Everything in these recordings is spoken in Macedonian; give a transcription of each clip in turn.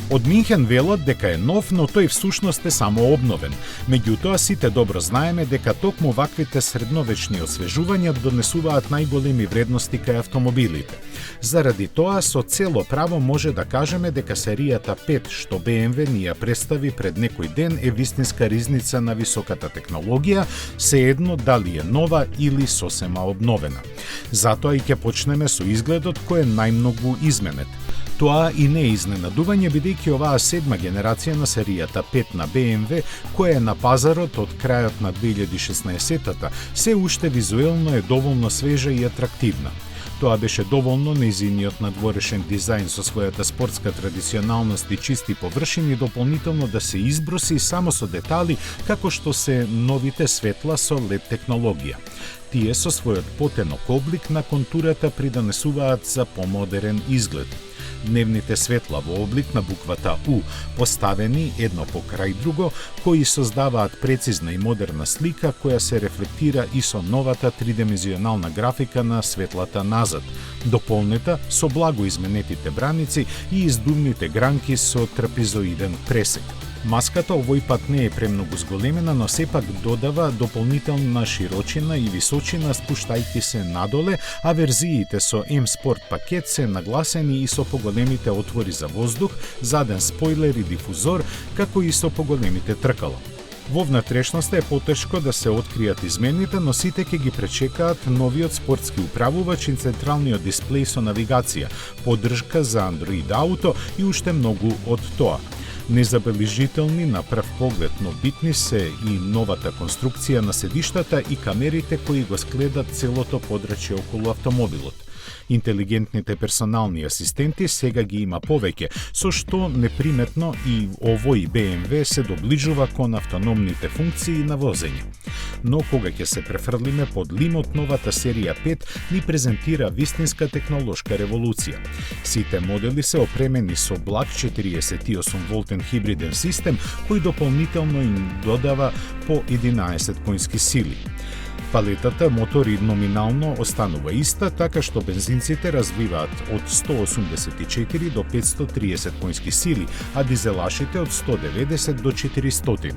Од Минхен велат дека е нов, но тој всушност е само обновен. Меѓутоа, сите добро знаеме дека токму ваквите средновечни освежувања донесуваат најголеми вредности кај автомобилите. Заради тоа, со цело право може да кажеме дека серијата 5, што BMW ни ја представи пред некој ден, е вистинска ризница на високата технологија, сеедно дали е нова или сосема обновена. Затоа и ќе почнеме со изгледот кој е најмногу изменет. Тоа и не е изненадување, бидејќи оваа седма генерација на серијата 5 на BMW, која е на пазарот од крајот на 2016-та, се уште визуелно е доволно свежа и атрактивна. Тоа беше доволно нејзиниот надворешен дизајн со својата спортска традиционалност и чисти површини дополнително да се изброси само со детали како што се новите светла со LED технологија. Тие со својот потенок облик на контурата придонесуваат за помодерен изглед. Дневните светла во облик на буквата U, поставени едно покрај друго, кои создаваат прецизна и модерна слика која се рефлектира и со новата тридимenzионална графика на светлата назад, дополнета со благо изменетите браници и издувните гранки со трапезоиден пресек. Маската овој пат не е премногу зголемена, но сепак додава дополнителна широчина и височина спуштајќи се надоле, а верзиите со M-Sport пакет се нагласени и со поголемите отвори за воздух, заден спойлер и дифузор, како и со поголемите тркала. Во внатрешноста е потешко да се откријат измените, но сите ќе ги пречекаат новиот спортски управувач и централниот дисплеј со навигација, поддршка за Android Auto и уште многу од тоа. Незабележителни на прв поглед, но битни се и новата конструкција на седиштата и камерите кои го скледат целото подрачје околу автомобилот. Интелигентните персонални асистенти сега ги има повеќе, со што неприметно и овој BMW се доближува кон автономните функции на возење. Но кога ќе се префрлиме под лимот, новата серија 5 ни презентира вистинска технолошка револуција. Сите модели се опремени со благ 48 волтен хибриден систем кој дополнително им додава по 11 конски сили. Палетата мотори номинално останува иста, така што бензинците развиваат од 184 до 530 конски сили, а дизелашите од 190 до 400.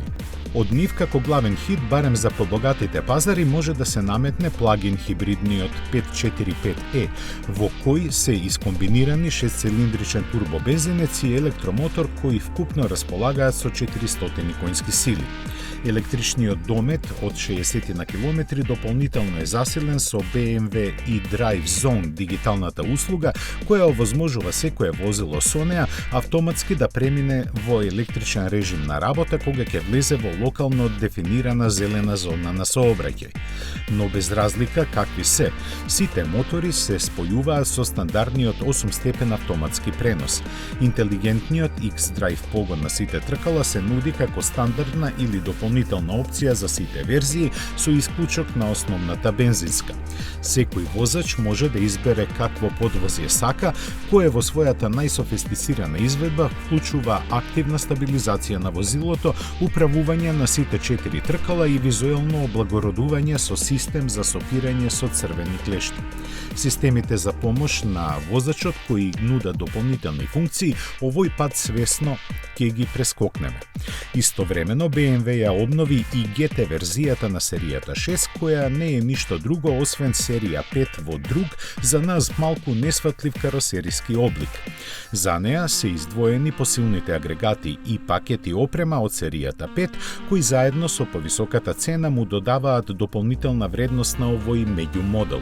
Од нив како главен хит, барем за побогатите пазари, може да се наметне плагин хибридниот 545e, во кој се искомбинирани 6-цилиндричен турбобензинец и електромотор кои вкупно располагаат со 400 конски сили. Електричниот домет од 60 на километри дополнително е засилен со BMW eDrive Zone, дигиталната услуга која овозможува секое возило со неа автоматски да премине во електричен режим на работа кога ќе влезе во локално дефинирана зелена зона на сообраќај. Но без разлика какви се, сите мотори се спојуваат со стандардниот 8-степен автоматски пренос. Интелигентниот X-Drive погон на сите тркала се нуди како стандардна или дополнителна опција за сите верзии со исклучок на основната бензинска. Секој возач може да избере какво подвозје сака, кое во својата најсофистицирана изведба вклучува активна стабилизација на возилото, управување на сите 4 тркала и визуелно облагородување со систем за сопирање со црвени клешти. Системите за помош на возачот кои нудат дополнителни функции, овој пат свесно ќе ги прескокнеме. Истовремено BMW ја обнови и GT верзијата на серијата 6, која не е ништо друго освен серија 5 во друг, за нас малку несватлив каросериски облик. За неа се издвоени посилните агрегати и пакети опрема од серијата 5, кои заедно со повисоката цена му додаваат дополнителна вредност на овој меѓумодел.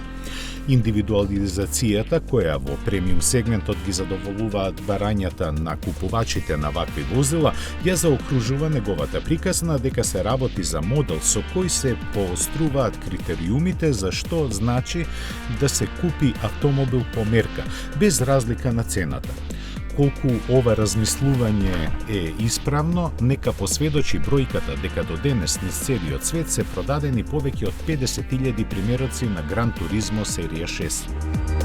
Индивидуализацијата, која во премиум сегментот ги задоволуваат барањата на купувачите на вакви возила, ја заокружува неговата приказна дека се работи за модел со кој се пооструваат критериумите за што значи да се купи автомобил по мерка, без разлика на цената. Колку ова размислување е исправно, нека посведочи бројката дека до денес низ целиот свет се продадени повеќе од 50.000 примероци на Gran Turismo серија 6.